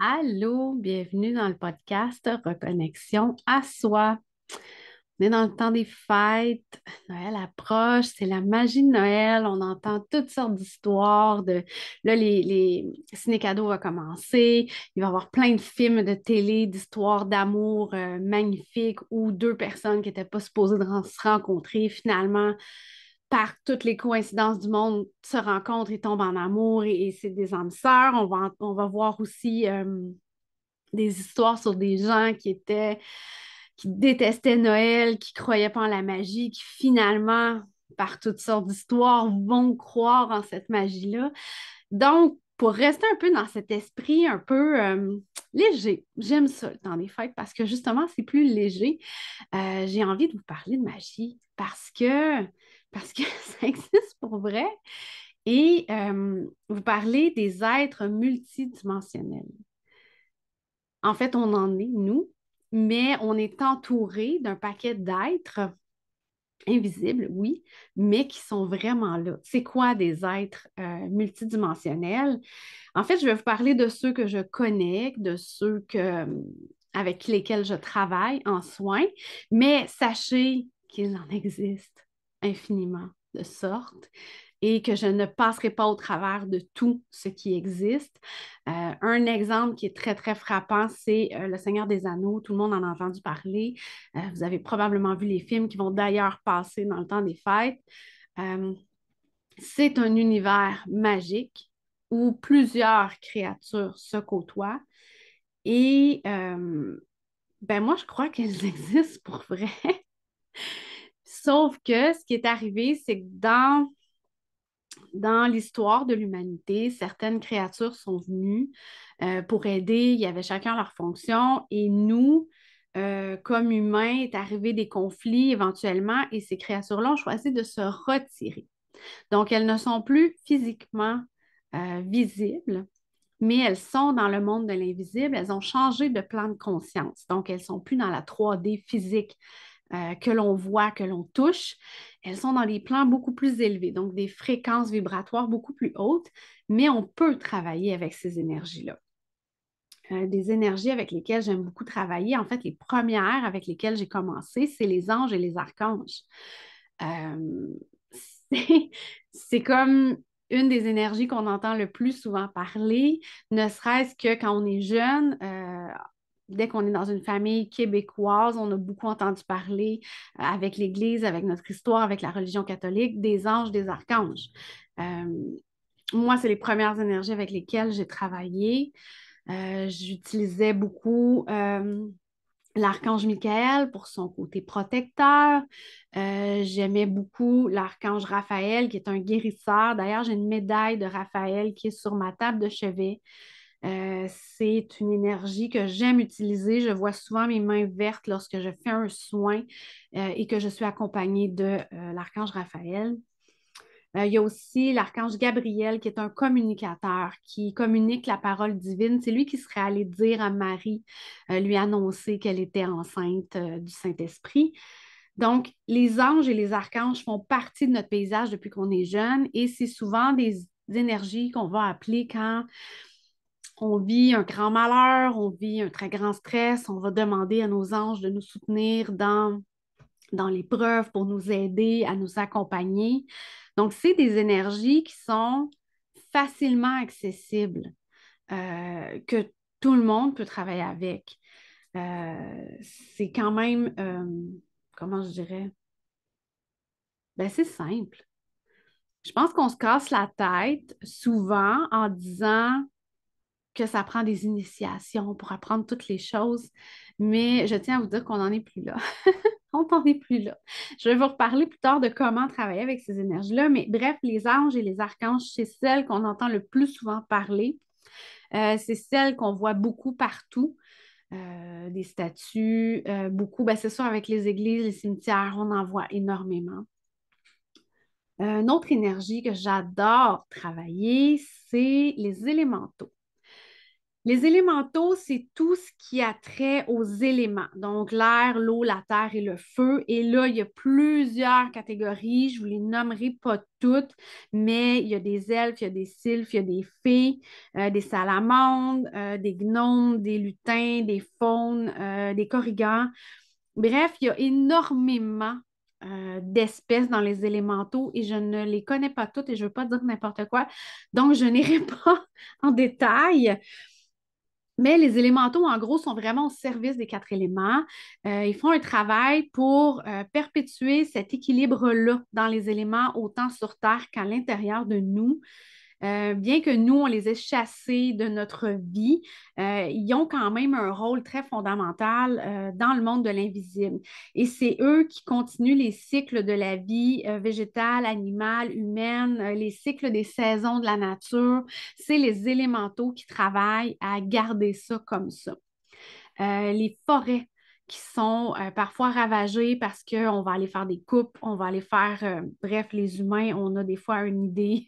Allô, bienvenue dans le podcast Reconnexion à soi. On est dans le temps des fêtes, Noël approche, c'est la magie de Noël, on entend toutes sortes d'histoires de là les ciné-cadeaux vont commencer, il va y avoir plein de films de télé, d'histoires d'amour magnifiques où deux personnes qui n'étaient pas supposées se rencontrer finalement par toutes les coïncidences du monde se rencontrent et tombent en amour et c'est des âmes sœurs. On va voir aussi des histoires sur des gens qui détestaient Noël, qui croyaient pas en la magie, qui finalement, par toutes sortes d'histoires, vont croire en cette magie-là. Donc, pour rester un peu dans cet esprit un peu léger, j'aime ça le temps des fêtes parce que justement, c'est plus léger. J'ai envie de vous parler de magie parce que ça existe pour vrai et vous parlez des êtres multidimensionnels. En fait, on en est, nous, mais on est entouré d'un paquet d'êtres invisibles, oui, mais qui sont vraiment là. C'est quoi des êtres multidimensionnels? En fait, je vais vous parler de ceux que je connais, de ceux avec lesquels je travaille en soins, mais sachez qu'il en existe infiniment de sortes et que je ne passerai pas au travers de tout ce qui existe. Un exemple qui est très, très frappant, c'est Le Seigneur des Anneaux. Tout le monde en a entendu parler. Vous avez probablement vu les films qui vont d'ailleurs passer dans le temps des fêtes. Euh, c'est un univers magique où plusieurs créatures se côtoient et ben moi, je crois qu'elles existent pour vrai. Sauf que ce qui est arrivé, c'est que dans l'histoire de l'humanité, certaines créatures sont venues pour aider. Il y avait chacun leur fonction et nous, comme humains, est arrivé des conflits éventuellement et ces créatures-là ont choisi de se retirer. Donc, elles ne sont plus physiquement visibles, mais elles sont dans le monde de l'invisible. Elles ont changé de plan de conscience. Donc, elles ne sont plus dans la 3D physique que l'on voit, que l'on touche. Elles sont dans des plans beaucoup plus élevés, donc des fréquences vibratoires beaucoup plus hautes, mais on peut travailler avec ces énergies-là. Des énergies avec lesquelles j'aime beaucoup travailler. En fait, les premières avec lesquelles j'ai commencé, c'est les anges et les archanges. Euh, c'est, c'est comme une des énergies qu'on entend le plus souvent parler, ne serait-ce que quand on est jeune. Dès qu'on est dans une famille québécoise, on a beaucoup entendu parler avec l'Église, avec notre histoire, avec la religion catholique, des anges, des archanges. Euh, Moi, c'est les premières énergies avec lesquelles j'ai travaillé. J'utilisais beaucoup l'archange Michael pour son côté protecteur. J'aimais beaucoup l'archange Raphaël, qui est un guérisseur. D'ailleurs, j'ai une médaille de Raphaël qui est sur ma table de chevet. C'est une énergie que j'aime utiliser. Je vois souvent mes mains vertes lorsque je fais un soin et que je suis accompagnée de l'archange Raphaël. Il y a aussi l'archange Gabriel qui est un communicateur qui communique la parole divine. C'est lui qui serait allé dire à Marie, lui annoncer qu'elle était enceinte du Saint-Esprit. Donc, les anges et les archanges font partie de notre paysage depuis qu'on est jeune et c'est souvent des énergies qu'on va appeler quand on vit un grand malheur, on vit un très grand stress, on va demander à nos anges de nous soutenir dans l'épreuve pour nous aider, à nous accompagner. Donc, c'est des énergies qui sont facilement accessibles, que tout le monde peut travailler avec. C'est quand même, comment je dirais, ben, c'est simple. Je pense qu'on se casse la tête souvent en disant que ça prend des initiations pour apprendre toutes les choses, mais je tiens à vous dire qu'on n'en est plus là. On n'en est plus là. Je vais vous reparler plus tard de comment travailler avec ces énergies-là, mais bref, les anges et les archanges, c'est celles qu'on entend le plus souvent parler. C'est celles qu'on voit beaucoup partout. Des statues, beaucoup, ben, c'est sûr, avec les églises, les cimetières, on en voit énormément. Une autre énergie que j'adore travailler, c'est les élémentaux. Les élémentaux, c'est tout ce qui a trait aux éléments, donc l'air, l'eau, la terre et le feu. Et là, il y a plusieurs catégories. Je ne vous les nommerai pas toutes, mais il y a des elfes, il y a des sylphes, il y a des fées, des salamandres, des gnomes, des lutins, des faunes, des corrigans. Bref, il y a énormément d'espèces dans les élémentaux et je ne les connais pas toutes et je ne veux pas dire n'importe quoi. Donc, je n'irai pas en détail. Mais les élémentaux, en gros, sont vraiment au service des quatre éléments. Ils font un travail pour perpétuer cet équilibre-là dans les éléments, autant sur Terre qu'à l'intérieur de nous. Bien que nous, on les ait chassés de notre vie, ils ont quand même un rôle très fondamental dans le monde de l'invisible. Et c'est eux qui continuent les cycles de la vie végétale, animale, humaine, les cycles des saisons de la nature. C'est les élémentaux qui travaillent à garder ça comme ça. Les forêts qui sont parfois ravagées parce qu'on va aller faire des coupes, on va aller faire, bref, les humains, on a des fois une idée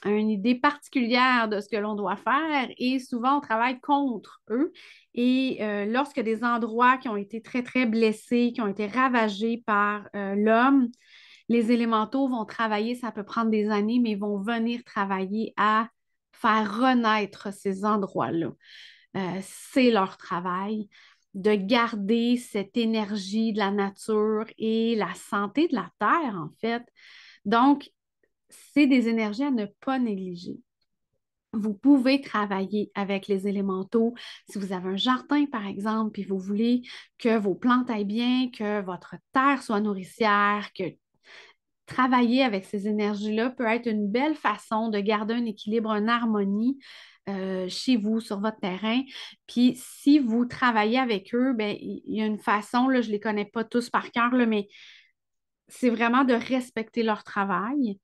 une idée particulière de ce que l'on doit faire et souvent on travaille contre eux. Et lorsque des endroits qui ont été très, très blessés, qui ont été ravagés par l'homme, les élémentaux vont travailler, ça peut prendre des années, mais ils vont venir travailler à faire renaître ces endroits-là. C'est leur travail de garder cette énergie de la nature et la santé de la terre, en fait. Donc, c'est des énergies à ne pas négliger. Vous pouvez travailler avec les élémentaux. Si vous avez un jardin, par exemple, puis vous voulez que vos plantes aillent bien, que votre terre soit nourricière, que travailler avec ces énergies-là peut être une belle façon de garder un équilibre, une harmonie chez vous, sur votre terrain. Puis si vous travaillez avec eux, ben, il y a une façon, là, je ne les connais pas tous par cœur, là, mais c'est vraiment de respecter leur travail.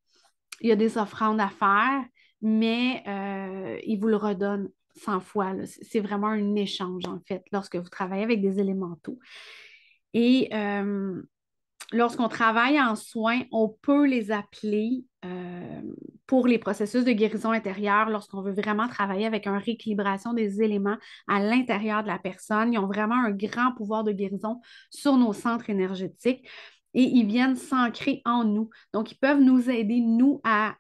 Il y a des offrandes à faire, mais ils vous le redonnent 100 fois. Là. C'est vraiment un échange, en fait, lorsque vous travaillez avec des élémentaux. Et lorsqu'on travaille en soins, on peut les appeler pour les processus de guérison intérieure, lorsqu'on veut vraiment travailler avec une rééquilibration des éléments à l'intérieur de la personne. Ils ont vraiment un grand pouvoir de guérison sur nos centres énergétiques et ils viennent s'ancrer en nous. Donc, ils peuvent nous aider, nous, à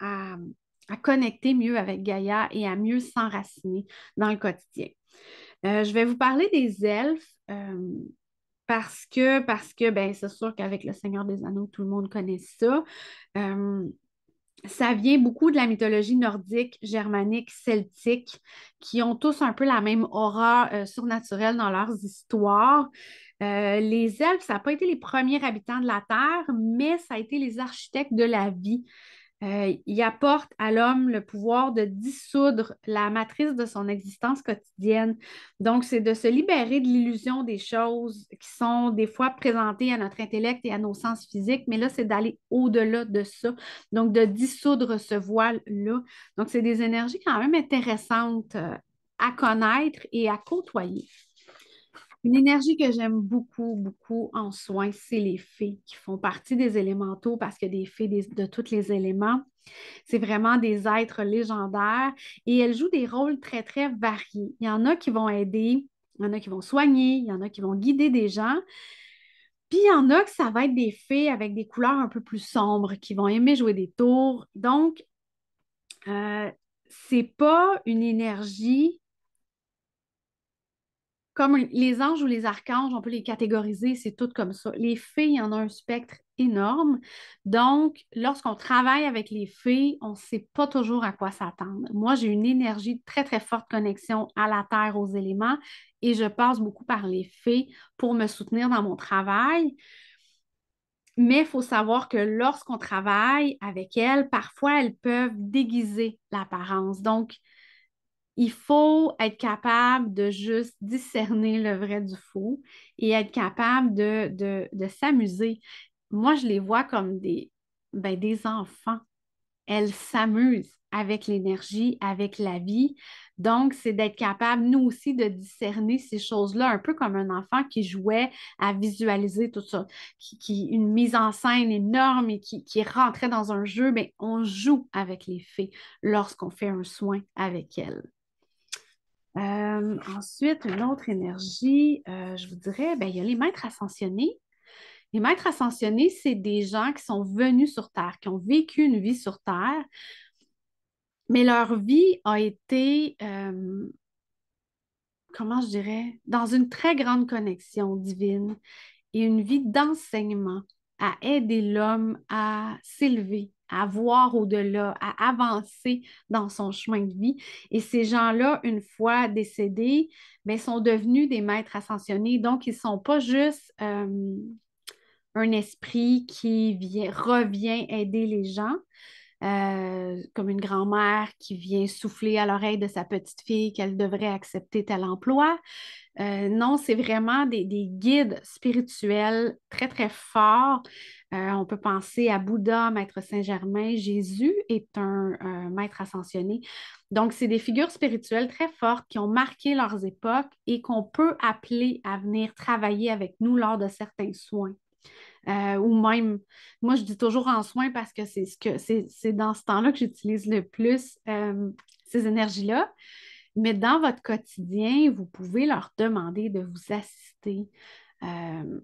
connecter mieux avec Gaïa et à mieux s'enraciner dans le quotidien. Je vais vous parler des elfes. Parce que ben, c'est sûr qu'avec le Seigneur des Anneaux, tout le monde connaît ça. Euh, Ça vient beaucoup de la mythologie nordique, germanique, celtique, qui ont tous un peu la même aura surnaturelle dans leurs histoires. Les elfes, ça n'a pas été les premiers habitants de la Terre, mais ça a été les architectes de la vie. Il apporte à l'homme le pouvoir de dissoudre la matrice de son existence quotidienne. Donc, c'est de se libérer de l'illusion des choses qui sont des fois présentées à notre intellect et à nos sens physiques, mais là, c'est d'aller au-delà de ça. Donc, de dissoudre ce voile-là. Donc, c'est des énergies quand même intéressantes à connaître et à côtoyer. Une énergie que j'aime beaucoup, beaucoup en soins, c'est les fées qui font partie des élémentaux parce qu'il y a des fées de tous les éléments. C'est vraiment des êtres légendaires et elles jouent des rôles très, très variés. Il y en a qui vont aider, il y en a qui vont soigner, il y en a qui vont guider des gens. Puis il y en a que ça va être des fées avec des couleurs un peu plus sombres, qui vont aimer jouer des tours. Donc, euh, c'est pas une énergie comme les anges ou les archanges, on peut les catégoriser, c'est tout comme ça. Les fées, il y en a un spectre énorme. Donc, lorsqu'on travaille avec les fées, on ne sait pas toujours à quoi s'attendre. Moi, j'ai une énergie de très, très forte connexion à la terre, aux éléments, et je passe beaucoup par les fées pour me soutenir dans mon travail. Mais il faut savoir que lorsqu'on travaille avec elles, parfois elles peuvent déguiser l'apparence. Donc, il faut être capable de juste discerner le vrai du faux et être capable de s'amuser. Moi, je les vois comme des enfants. Elles s'amusent avec l'énergie, avec la vie. Donc, c'est d'être capable, nous aussi, de discerner ces choses-là, un peu comme un enfant qui jouait à visualiser tout ça, une mise en scène énorme et qui rentrait dans un jeu. Mais on joue avec les fées lorsqu'on fait un soin avec elles. Ensuite, une autre énergie, je vous dirais, ben, il y a les maîtres ascensionnés. Les maîtres ascensionnés, c'est des gens qui sont venus sur Terre, qui ont vécu une vie sur Terre, mais leur vie a été, comment je dirais, dans une très grande connexion divine et une vie d'enseignement à aider l'homme à s'élever, à voir au-delà, à avancer dans son chemin de vie. Et ces gens-là, une fois décédés, ben, sont devenus des maîtres ascensionnés. Donc, ils ne sont pas juste un esprit qui revient aider les gens, comme une grand-mère qui vient souffler à l'oreille de sa petite fille qu'elle devrait accepter tel emploi. Non, c'est vraiment des guides spirituels très, très forts. On peut penser à Bouddha, Maître Saint-Germain. Jésus est un maître ascensionné. Donc, c'est des figures spirituelles très fortes qui ont marqué leurs époques et qu'on peut appeler à venir travailler avec nous lors de certains soins. Ou même, moi, je dis toujours en soins parce que c'est dans ce temps-là que j'utilise le plus ces énergies-là. Mais dans votre quotidien, vous pouvez leur demander de vous assister euh,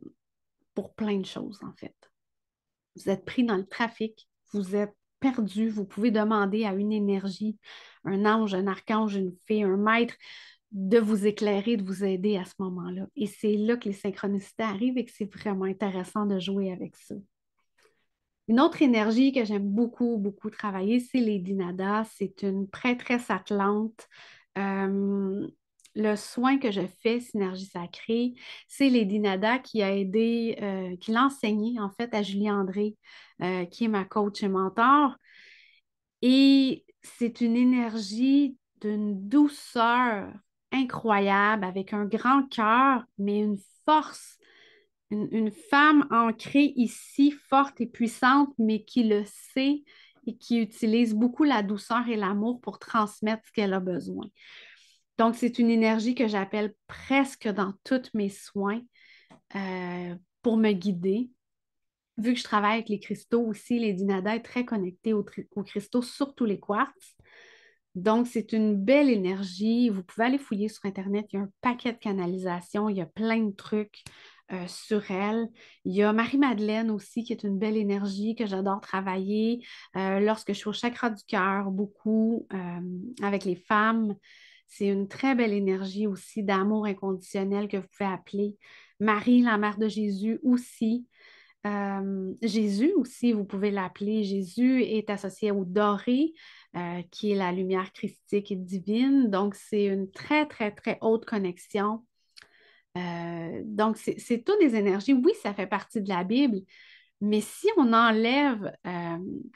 pour plein de choses, en fait. Vous êtes pris dans le trafic, vous êtes perdu, vous pouvez demander à une énergie, un ange, un archange, une fée, un maître, de vous éclairer, de vous aider à ce moment-là. Et c'est là que les synchronicités arrivent et que c'est vraiment intéressant de jouer avec ça. Une autre énergie que j'aime beaucoup, beaucoup travailler, c'est Lady Nada. C'est une prêtresse atlante. Euh, le soin que je fais, Synergie Sacrée, c'est Lady Nada qui a aidé, qui l'a enseigné en fait à Julie André, qui est ma coach et mentor. Et c'est une énergie d'une douceur incroyable, avec un grand cœur, mais une force, une femme ancrée ici, forte et puissante, mais qui le sait et qui utilise beaucoup la douceur et l'amour pour transmettre ce qu'elle a besoin. Donc, c'est une énergie que j'appelle presque dans tous mes soins pour me guider. Vu que je travaille avec les cristaux aussi, les Dinada est très connectée aux cristaux, surtout les quartz. Donc, c'est une belle énergie. Vous pouvez aller fouiller sur Internet. Il y a un paquet de canalisations. Il y a plein de trucs sur elle. Il y a Marie-Madeleine aussi, qui est une belle énergie que j'adore travailler lorsque je suis au chakra du cœur, beaucoup avec les femmes. C'est une très belle énergie aussi d'amour inconditionnel que vous pouvez appeler. Marie, la mère de Jésus aussi. Jésus aussi, vous pouvez l'appeler. Jésus est associé au doré, qui est la lumière christique et divine. Donc, c'est une très, très, très haute connexion. Donc, c'est toutes des énergies. Oui, ça fait partie de la Bible, mais si on enlève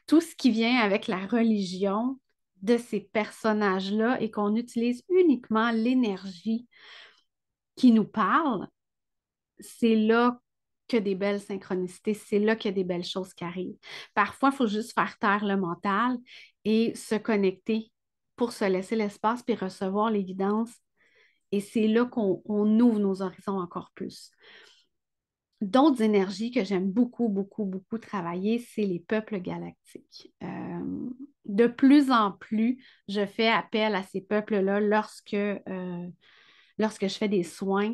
tout ce qui vient avec la religion de ces personnages-là et qu'on utilise uniquement l'énergie qui nous parle, c'est là que des belles synchronicités, c'est là qu'il y a des belles choses qui arrivent. Parfois, il faut juste faire taire le mental et se connecter pour se laisser l'espace puis recevoir l'évidence. Et c'est là qu'on ouvre nos horizons encore plus. D'autres énergies que j'aime beaucoup, beaucoup, beaucoup travailler, c'est les peuples galactiques. De plus en plus, je fais appel à ces peuples-là lorsque je fais des soins,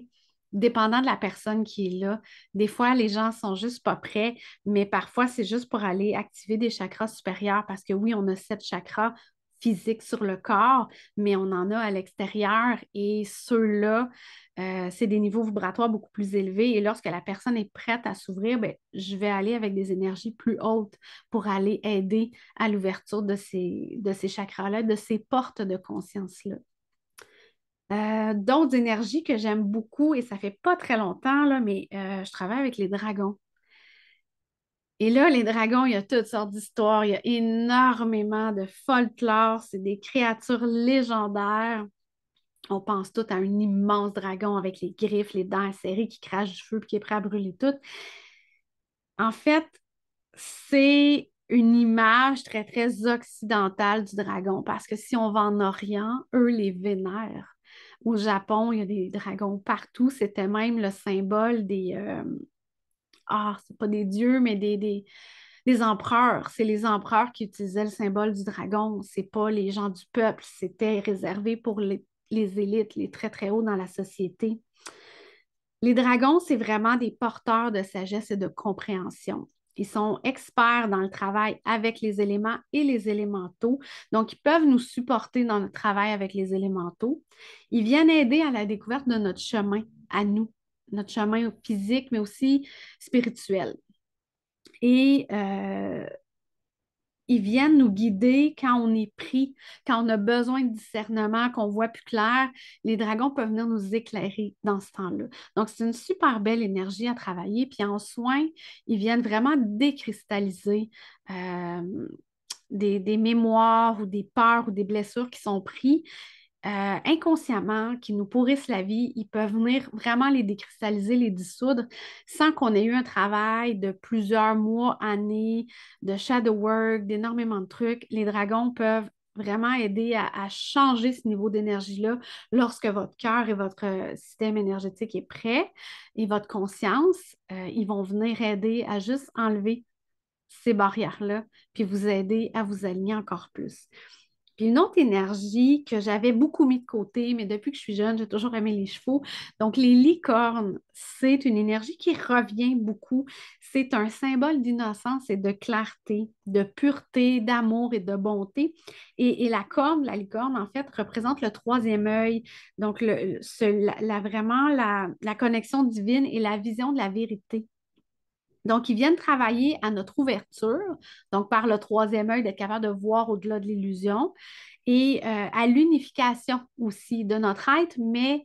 dépendant de la personne qui est là. Des fois, les gens sont juste pas prêts, mais parfois, c'est juste pour aller activer des chakras supérieurs parce que oui, on a 7 chakras physiques sur le corps, mais on en a à l'extérieur et ceux-là, c'est des niveaux vibratoires beaucoup plus élevés. Et lorsque la personne est prête à s'ouvrir, ben, je vais aller avec des énergies plus hautes pour aller aider à l'ouverture de ces chakras-là, de ces portes de conscience-là. D'autres énergies que j'aime beaucoup, et ça fait pas très longtemps, là, mais je travaille avec les dragons. Et là, les dragons, il y a toutes sortes d'histoires, il y a énormément de folklore, c'est des créatures légendaires. On pense tout à un immense dragon avec les griffes, les dents acérées qui crache du feu et qui est prêt à brûler tout. En fait, c'est une image très, très occidentale du dragon parce que si on va en Orient, eux les vénèrent. Au Japon, il y a des dragons partout. C'était même le symbole c'est pas des dieux, mais des empereurs. C'est les empereurs qui utilisaient le symbole du dragon. C'est pas les gens du peuple. C'était réservé pour les élites, les très, très hauts dans la société. Les dragons, c'est vraiment des porteurs de sagesse et de compréhension. Ils sont experts dans le travail avec les éléments et les élémentaux. Donc, ils peuvent nous supporter dans notre travail avec les élémentaux. Ils viennent aider à la découverte de notre chemin à nous, notre chemin physique, mais aussi spirituel. Et ils viennent nous guider quand on est pris, quand on a besoin de discernement, qu'on voit plus clair. Les dragons peuvent venir nous éclairer dans ce temps-là. Donc, c'est une super belle énergie à travailler. Puis en soins, ils viennent vraiment décristalliser des mémoires ou des peurs ou des blessures qui sont prises inconsciemment, qui nous pourrissent la vie. Ils peuvent venir vraiment les décristalliser, les dissoudre, sans qu'on ait eu un travail de plusieurs mois, années, de shadow work, d'énormément de trucs. Les dragons peuvent vraiment aider à changer ce niveau d'énergie-là lorsque votre cœur et votre système énergétique est prêt et votre conscience, ils vont venir aider à juste enlever ces barrières-là, puis vous aider à vous aligner encore plus. Puis une autre énergie que j'avais beaucoup mis de côté, mais depuis que je suis jeune, j'ai toujours aimé les chevaux. Donc, les licornes, c'est une énergie qui revient beaucoup. C'est un symbole d'innocence et de clarté, de pureté, d'amour et de bonté. Et la corne, la licorne, en fait, représente le troisième œil. Donc, vraiment la connexion divine et la vision de la vérité. Donc, ils viennent travailler à notre ouverture, donc par le troisième œil, d'être capable de voir au-delà de l'illusion, et à l'unification aussi de notre être, mais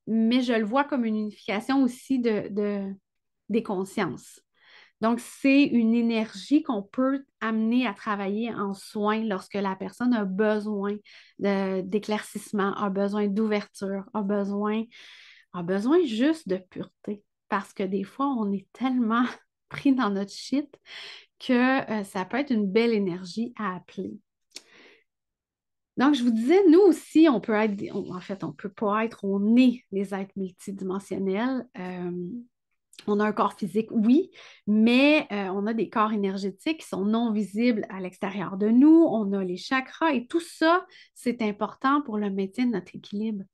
je le vois comme une unification aussi des consciences. Donc, c'est une énergie qu'on peut amener à travailler en soins lorsque la personne a besoin d'éclaircissement, a besoin d'ouverture, a besoin juste de pureté. Parce que des fois, on est tellement pris dans notre shit que ça peut être une belle énergie à appeler. Donc, je vous disais, nous aussi, on peut être, en fait, on peut pas être, on est des êtres multidimensionnels. On a un corps physique, oui, mais on a des corps énergétiques qui sont non visibles à l'extérieur de nous. On a les chakras et tout ça, c'est important pour le maintien de notre équilibre.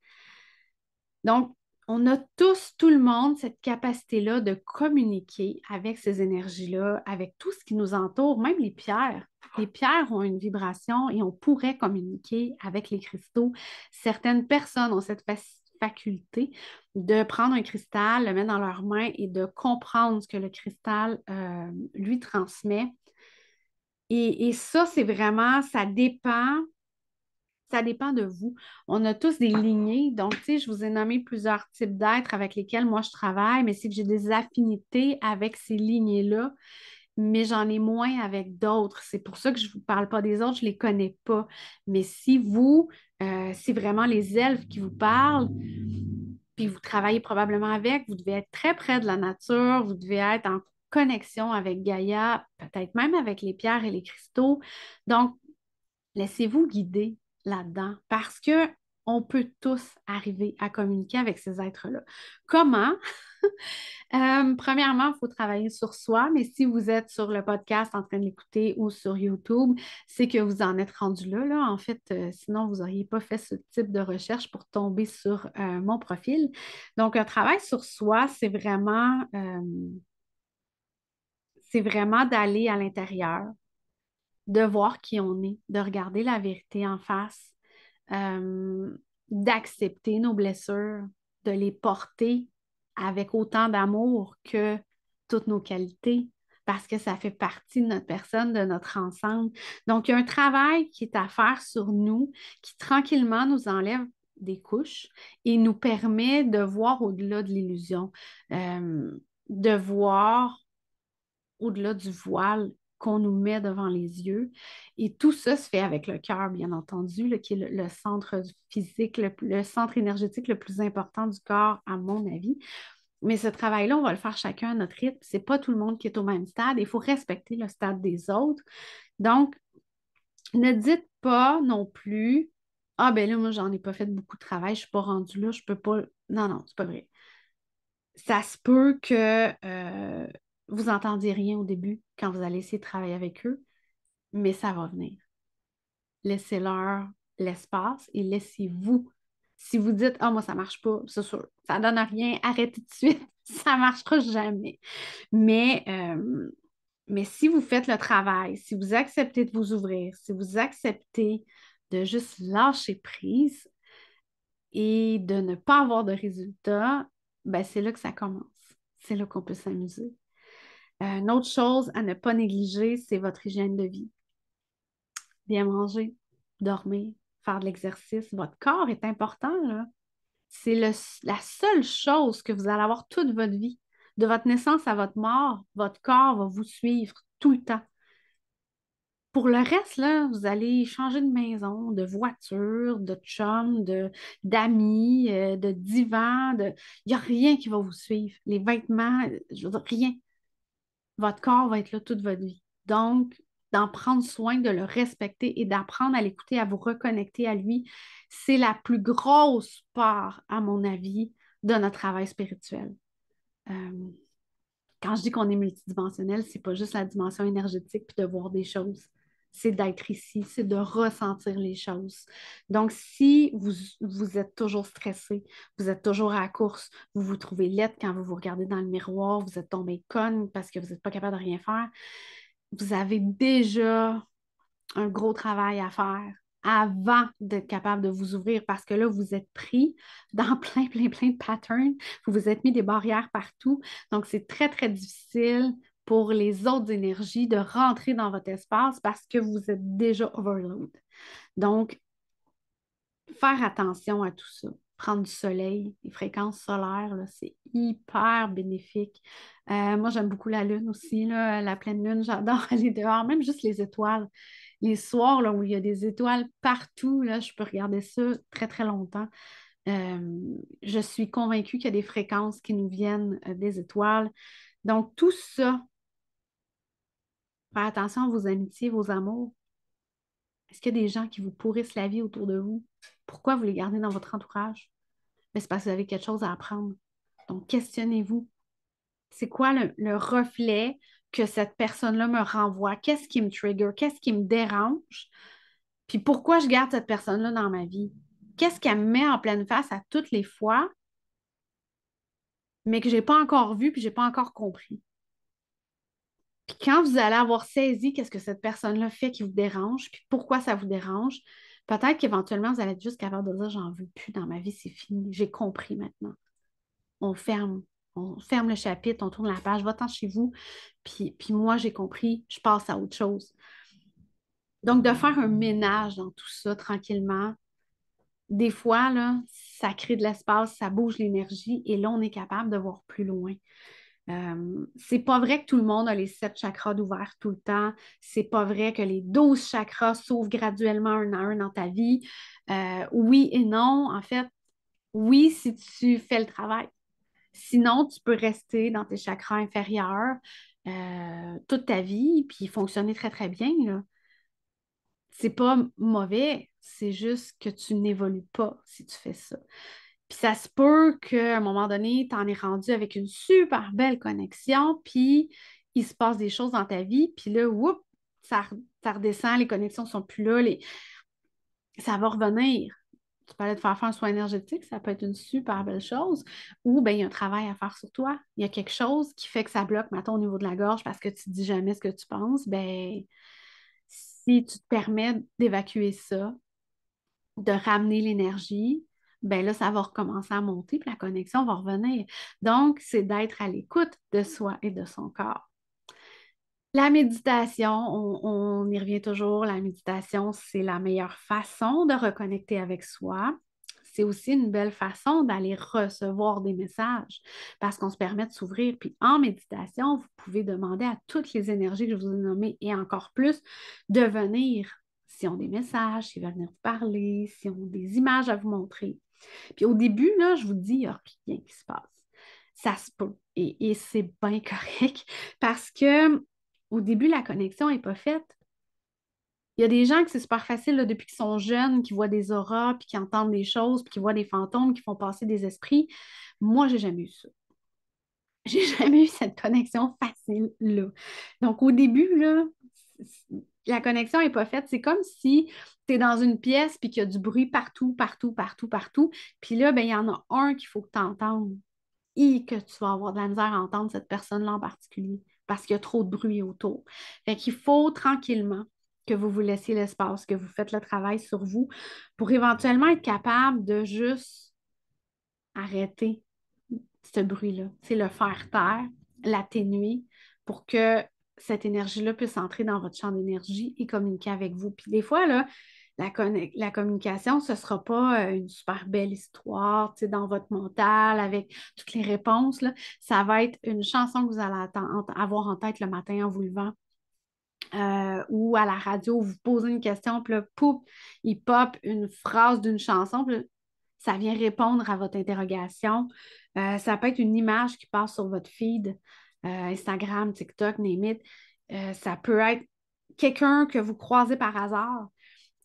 Donc, on a tous, tout le monde, cette capacité-là de communiquer avec ces énergies-là, avec tout ce qui nous entoure, même les pierres. Les pierres ont une vibration et on pourrait communiquer avec les cristaux. Certaines personnes ont cette faculté de prendre un cristal, le mettre dans leurs mains et de comprendre ce que le cristal lui transmet. Et ça, c'est vraiment, ça dépend de vous. On a tous des lignées. Donc, tu sais, je vous ai nommé plusieurs types d'êtres avec lesquels moi je travaille, mais c'est que j'ai des affinités avec ces lignées-là, mais j'en ai moins avec d'autres. C'est pour ça que je ne vous parle pas des autres, je ne les connais pas. Mais si vous, c'est vraiment les elfes qui vous parlent, puis vous travaillez probablement avec, vous devez être très près de la nature, vous devez être en connexion avec Gaïa, peut-être même avec les pierres et les cristaux. Donc, laissez-vous guider là-dedans parce que on peut tous arriver à communiquer avec ces êtres-là. Comment? Premièrement, il faut travailler sur soi, mais si vous êtes sur le podcast en train de l'écouter ou sur YouTube, c'est que vous en êtes rendu là, là. En fait, sinon, vous n'auriez pas fait ce type de recherche pour tomber sur mon profil. Donc, un travail sur soi, c'est vraiment d'aller à l'intérieur, de voir qui on est, de regarder la vérité en face, euh, d'accepter nos blessures, de les porter avec autant d'amour que toutes nos qualités, parce que ça fait partie de notre personne, de notre ensemble. Donc, il y a un travail qui est à faire sur nous, qui tranquillement nous enlève des couches et nous permet de voir au-delà de l'illusion, de voir au-delà du voile qu'on nous met devant les yeux. Et tout ça se fait avec le cœur, bien entendu, là, qui est le centre physique, le centre énergétique le plus important du corps, à mon avis. Mais ce travail-là, on va le faire chacun à notre rythme. C'est pas tout le monde qui est au même stade. Il faut respecter le stade des autres. Donc, ne dites pas non plus, ah ben là, moi, j'en ai pas fait beaucoup de travail, je suis pas rendue là, je peux pas. Non, non, c'est pas vrai. Ça se peut que vous n'entendiez rien au début quand vous allez essayer de travailler avec eux, mais ça va venir. Laissez-leur l'espace et laissez-vous Si vous dites, ah, moi, ça ne marche pas, c'est sûr, ça ne donne rien, arrêtez tout de suite, ça ne marchera jamais. Mais, euh, mais si vous faites le travail, si vous acceptez de vous ouvrir, si vous acceptez de juste lâcher prise et de ne pas avoir de résultats, ben c'est là que ça commence. C'est là qu'on peut s'amuser. Une autre chose à ne pas négliger, c'est votre hygiène de vie. Bien manger, dormir, faire de l'exercice. Votre corps est important, là. C'est la seule chose que vous allez avoir toute votre vie. De votre naissance à votre mort, votre corps va vous suivre tout le temps. Pour le reste, là, vous allez changer de maison, de voiture, de chum, d'amis, de divan. Il n'y a rien qui va vous suivre. Les vêtements, je veux dire, rien. Votre corps va être là toute votre vie. Donc, d'en prendre soin, de le respecter et d'apprendre à l'écouter, à vous reconnecter à lui, c'est la plus grosse part, à mon avis, de notre travail spirituel. Euh, Quand je dis qu'on est multidimensionnel, c'est pas juste la dimension énergétique puis de voir des choses. C'est d'être ici, c'est de ressentir les choses. Donc, si vous êtes toujours stressé, vous êtes toujours à la course, vous vous trouvez laide quand vous vous regardez dans le miroir, vous êtes tombé conne parce que vous n'êtes pas capable de rien faire, vous avez déjà un gros travail à faire avant d'être capable de vous ouvrir parce que là, vous êtes pris dans plein de patterns. Vous vous êtes mis des barrières partout. Donc, c'est très, très difficile pour les autres énergies de rentrer dans votre espace parce que vous êtes déjà overload. Donc, faire attention à tout ça. Prendre du soleil, les fréquences solaires, là, c'est hyper bénéfique. Moi, j'aime beaucoup la lune aussi, là, la pleine lune, j'adore aller dehors, même juste les étoiles. Les soirs là, où il y a des étoiles partout, là, je peux regarder ça très, très longtemps. Euh, je suis convaincue qu'il y a des fréquences qui nous viennent des étoiles. Donc, tout ça, faire attention à vos amitiés, vos amours. Est-ce qu'il y a des gens qui vous pourrissent la vie autour de vous? Pourquoi vous les gardez dans votre entourage? Mais c'est parce que vous avez quelque chose à apprendre. Donc, questionnez-vous. C'est quoi le reflet que cette personne-là me renvoie? Qu'est-ce qui me trigger? Qu'est-ce qui me dérange? Puis pourquoi je garde cette personne-là dans ma vie? Qu'est-ce qu'elle me met en pleine face à toutes les fois, mais que je n'ai pas encore vu puis je n'ai pas encore compris? Puis quand vous allez avoir saisi qu'est-ce que cette personne-là fait qui vous dérange, puis pourquoi ça vous dérange, peut-être qu'éventuellement, vous allez être juste capable de dire, j'en veux plus dans ma vie, c'est fini, j'ai compris maintenant. On ferme, on ferme le chapitre, on tourne la page, va-t'en chez vous, puis moi, j'ai compris, je passe à autre chose. Donc, de faire un ménage dans tout ça tranquillement, des fois, là, ça crée de l'espace, ça bouge l'énergie, et là, on est capable de voir plus loin. C'est pas vrai que tout le monde a les 7 chakras d'ouvert tout le temps. C'est pas vrai que les 12 chakras s'ouvrent graduellement un à un dans ta vie. Oui et non. En fait, oui, si tu fais le travail. Sinon, tu peux rester dans tes chakras inférieurs toute ta vie puis fonctionner très, très bien, là. C'est pas mauvais, c'est juste que tu n'évolues pas si tu fais ça. Puis ça se peut qu'à un moment donné, tu en es rendu avec une super belle connexion, puis il se passe des choses dans ta vie, puis là, whoop, ça redescend, les connexions ne sont plus là, ça va revenir. Tu parlais de faire un soin énergétique, ça peut être une super belle chose. Ou bien il y a un travail à faire sur toi. Il y a quelque chose qui fait que ça bloque, mettons, au niveau de la gorge parce que tu ne dis jamais ce que tu penses. Ben, si tu te permets d'évacuer ça, de ramener l'énergie, ben là, ça va recommencer à monter, puis la connexion va revenir. Donc, c'est d'être à l'écoute de soi et de son corps. La méditation, on y revient toujours, la méditation, c'est la meilleure façon de reconnecter avec soi. C'est aussi une belle façon d'aller recevoir des messages parce qu'on se permet de s'ouvrir. Puis en méditation, vous pouvez demander à toutes les énergies que je vous ai nommées et encore plus de venir s'ils ont des messages, s'ils veulent venir vous parler, s'ils ont des images à vous montrer. Puis au début, là, je vous dis, il n'y a rien qui se passe. Ça se peut et c'est bien correct parce que au début, la connexion n'est pas faite. Il y a des gens que c'est super facile là, depuis qu'ils sont jeunes, qui voient des auras, puis qui entendent des choses, puis qui voient des fantômes, qui font passer des esprits. Moi, j'ai jamais eu ça. J'ai jamais eu cette connexion facile-là. Donc, au début, là, la connexion n'est pas faite. C'est comme si tu es dans une pièce puis qu'il y a du bruit partout, partout, partout, partout. Puis là, ben, il y en a un qu'il faut que tu entendes et que tu vas avoir de la misère à entendre cette personne-là en particulier parce qu'il y a trop de bruit autour. Fait qu'il faut tranquillement que vous vous laissiez l'espace, que vous faites le travail sur vous pour éventuellement être capable de juste arrêter ce bruit-là. C'est le faire taire, l'atténuer pour que cette énergie-là puisse entrer dans votre champ d'énergie et communiquer avec vous. Puis des fois, là, la communication, ce ne sera pas une super belle histoire, tu sais, dans votre mental avec toutes les réponses, là. Ça va être une chanson que vous allez avoir en tête le matin en vous levant. Ou à la radio, vous posez une question, puis là, pouf, il pop une phrase d'une chanson, puis là, ça vient répondre à votre interrogation. Ça peut être une image qui passe sur votre feed, Instagram, TikTok, name it. Ça peut être quelqu'un que vous croisez par hasard,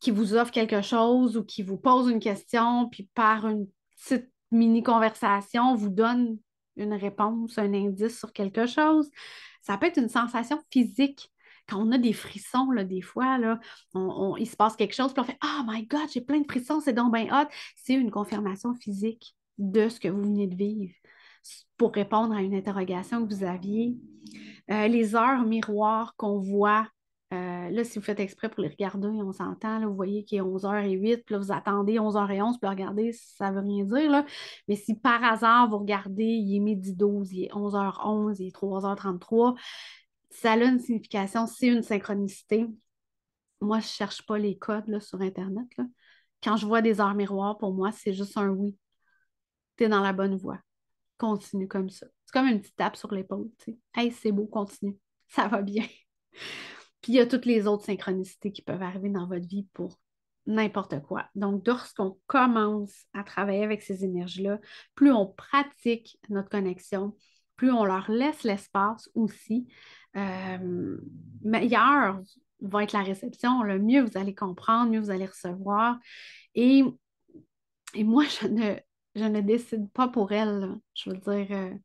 qui vous offre quelque chose ou qui vous pose une question, puis par une petite mini-conversation, vous donne une réponse, un indice sur quelque chose. Ça peut être une sensation physique. Quand on a des frissons, là, des fois, là, il se passe quelque chose, puis on fait Oh my God, j'ai plein de frissons, c'est donc bien hot. C'est une confirmation physique de ce que vous venez de vivre pour répondre à une interrogation que vous aviez. Les heures miroirs qu'on voit, là, si vous faites exprès pour les regarder, on s'entend, là, vous voyez qu'il est 11h08, puis là, vous attendez 11h11, puis là, regardez, ça ne veut rien dire, là. Mais si par hasard, vous regardez, il est 12h12, il est 11h11, il est 3h33, ça a une signification, c'est une synchronicité. Moi, je ne cherche pas les codes là, sur Internet, là. Quand je vois des heures miroirs, pour moi, c'est juste un oui. Tu es dans la bonne voie. Continue comme ça. C'est comme une petite tape sur l'épaule, tu sais. Hey, c'est beau, continue. Ça va bien. Puis il y a toutes les autres synchronicités qui peuvent arriver dans votre vie pour n'importe quoi. Donc, lorsqu'on commence à travailler avec ces énergies-là, plus on pratique notre connexion, plus on leur laisse l'espace aussi, meilleure va être la réception, le mieux vous allez comprendre, mieux vous allez recevoir. Et, et moi, je ne décide pas pour elle, là. Je veux dire,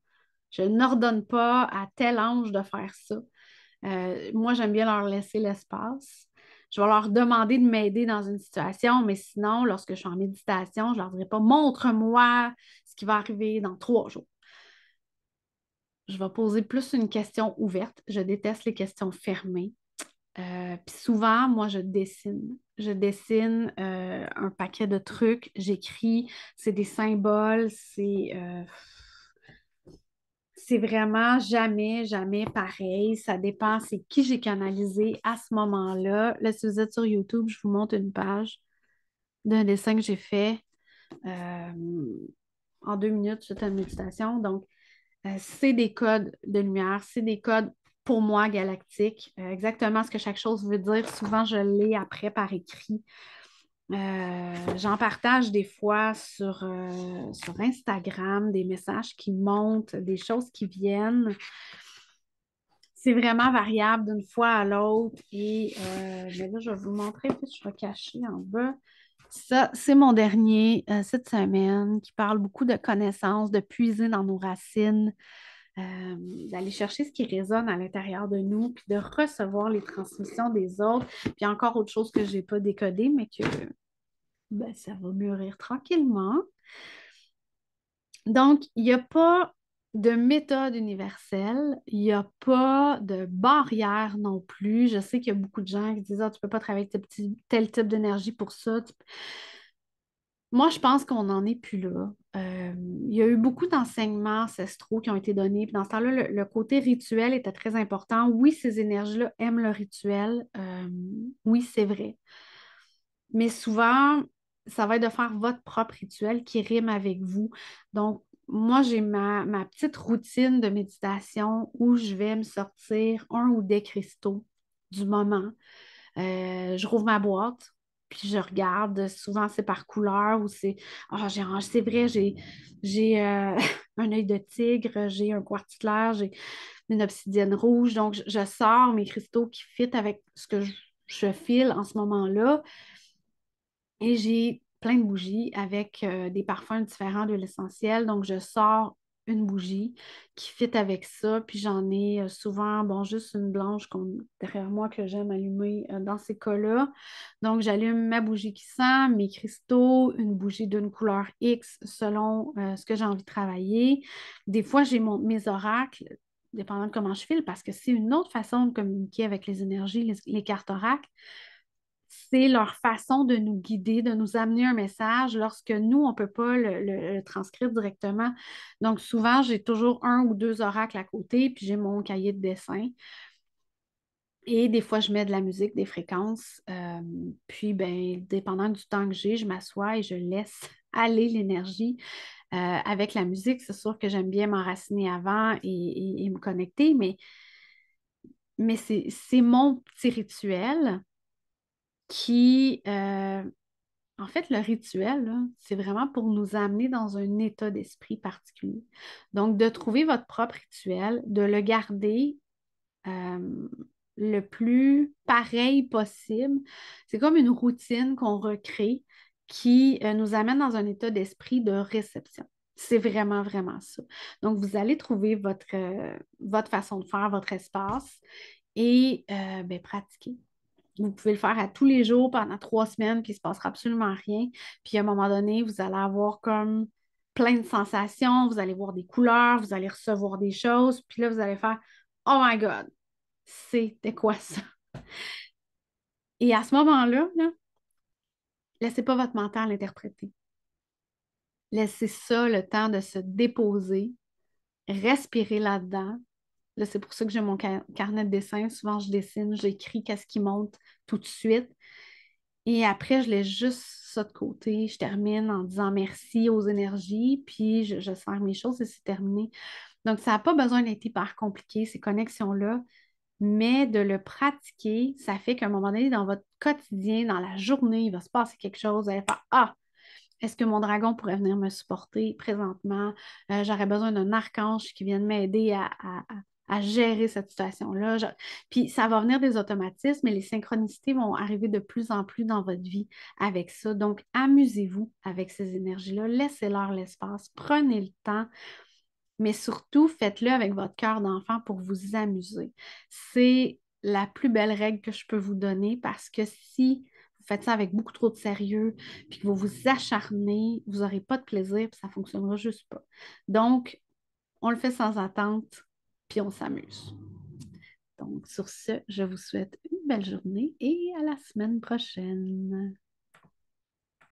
je n'ordonne pas à tel ange de faire ça. Moi, j'aime bien leur laisser l'espace. Je vais leur demander de m'aider dans une situation, mais sinon, lorsque je suis en méditation, je ne leur dirai pas montre-moi ce qui va arriver dans 3 jours. Je vais poser plus une question ouverte. Je déteste les questions fermées. Puis souvent, moi, je dessine. Je dessine un paquet de trucs, j'écris, c'est des symboles, c'est vraiment jamais, jamais pareil. Ça dépend, c'est qui j'ai canalisé à ce moment-là. Là, si vous êtes sur YouTube, je vous montre une page d'un dessin que j'ai fait euh, en 2 minutes suite à une méditation. Donc, c'est des codes de lumière, c'est des codes pour moi galactiques. Exactement ce que chaque chose veut dire. Souvent, je l'ai après par écrit. J'en partage des fois sur Instagram, des messages qui montent, des choses qui viennent. C'est vraiment variable d'une fois à l'autre. Et mais là, je vais vous montrer, puis je vais cacher en bas. Ça, c'est mon dernier cette semaine qui parle beaucoup de connaissances, de puiser dans nos racines, d'aller chercher ce qui résonne à l'intérieur de nous, puis de recevoir les transmissions des autres. Puis encore autre chose que je n'ai pas décodé, mais que ben, ça va mûrir tranquillement. Donc, il n'y a pas de méthode universelle, il n'y a pas de barrière non plus. Je sais qu'il y a beaucoup de gens qui disent ah, tu ne peux pas travailler avec tel type d'énergie pour ça. Moi, je pense qu'on n'en est plus là. Il y a eu beaucoup d'enseignements ancestraux qui ont été donnés. Puis dans ce temps-là, le côté rituel était très important. Oui, ces énergies-là aiment le rituel. Oui, c'est vrai. Mais souvent, ça va être de faire votre propre rituel qui rime avec vous. Donc, moi, j'ai ma petite routine de méditation où je vais me sortir un ou des cristaux du moment. Je rouvre ma boîte, puis je regarde. Souvent, c'est par couleur ou c'est. Ah, c'est vrai, j'ai un œil de tigre, j'ai un quartz clair, j'ai une obsidienne rouge. Donc, je sors mes cristaux qui fit avec ce que je file en ce moment-là. Et j'ai plein de bougies avec des parfums différents de l'essentiel. Donc, je sors une bougie qui fit avec ça. Puis j'en ai souvent, bon, juste une blanche derrière moi que j'aime allumer dans ces cas-là. Donc, j'allume ma bougie qui sent, mes cristaux, une bougie d'une couleur X selon ce que j'ai envie de travailler. Des fois, j'ai mes oracles, dépendant de comment je file, parce que c'est une autre façon de communiquer avec les énergies, les cartes oracles. C'est leur façon de nous guider, de nous amener un message lorsque nous, on ne peut pas le transcrire directement. Donc, souvent, j'ai toujours un ou deux oracles à côté, puis j'ai mon cahier de dessin. Et des fois, je mets de la musique, des fréquences. Puis, ben, dépendant du temps que j'ai, je m'assois et je laisse aller l'énergie. Avec la musique, c'est sûr que j'aime bien m'enraciner avant et me connecter, mais c'est mon petit rituel qui, en fait, le rituel, là, c'est vraiment pour nous amener dans un état d'esprit particulier. Donc, de trouver votre propre rituel, de le garder euh, le plus pareil possible. C'est comme une routine qu'on recrée qui nous amène dans un état d'esprit de réception. C'est vraiment, vraiment ça. Donc, vous allez trouver votre façon de faire, votre espace et ben, pratiquer. Vous pouvez le faire à tous les jours pendant 3 semaines, puis il ne se passera absolument rien. Puis à un moment donné, vous allez avoir comme plein de sensations, vous allez voir des couleurs, vous allez recevoir des choses, puis là, vous allez faire Oh my God, c'était quoi ça? Et à ce moment-là, là, laissez pas votre mental l'interpréter. Laissez ça le temps de se déposer, respirer là-dedans. Là, c'est pour ça que j'ai mon carnet de dessin. Souvent, je dessine, j'écris qu'est-ce qui monte tout de suite. Et après, je laisse juste ça de côté. Je termine en disant merci aux énergies, puis je sers mes choses et c'est terminé. Donc, ça n'a pas besoin d'être hyper compliqué, ces connexions-là, mais de le pratiquer, ça fait qu'à un moment donné, dans votre quotidien, dans la journée, il va se passer quelque chose. Vous allez faire Ah, est-ce que mon dragon pourrait venir me supporter présentement? J'aurais besoin d'un archange qui vienne m'aider à gérer cette situation-là. Puis ça va venir des automatismes et les synchronicités vont arriver de plus en plus dans votre vie avec ça. Donc, amusez-vous avec ces énergies-là. Laissez-leur l'espace. Prenez le temps. Mais surtout, faites-le avec votre cœur d'enfant pour vous amuser. C'est la plus belle règle que je peux vous donner parce que si vous faites ça avec beaucoup trop de sérieux, puis que vous vous acharnez, vous n'aurez pas de plaisir, puis ça ne fonctionnera juste pas. Donc, on le fait sans attente, puis on s'amuse. Donc, sur ce, je vous souhaite une belle journée et à la semaine prochaine.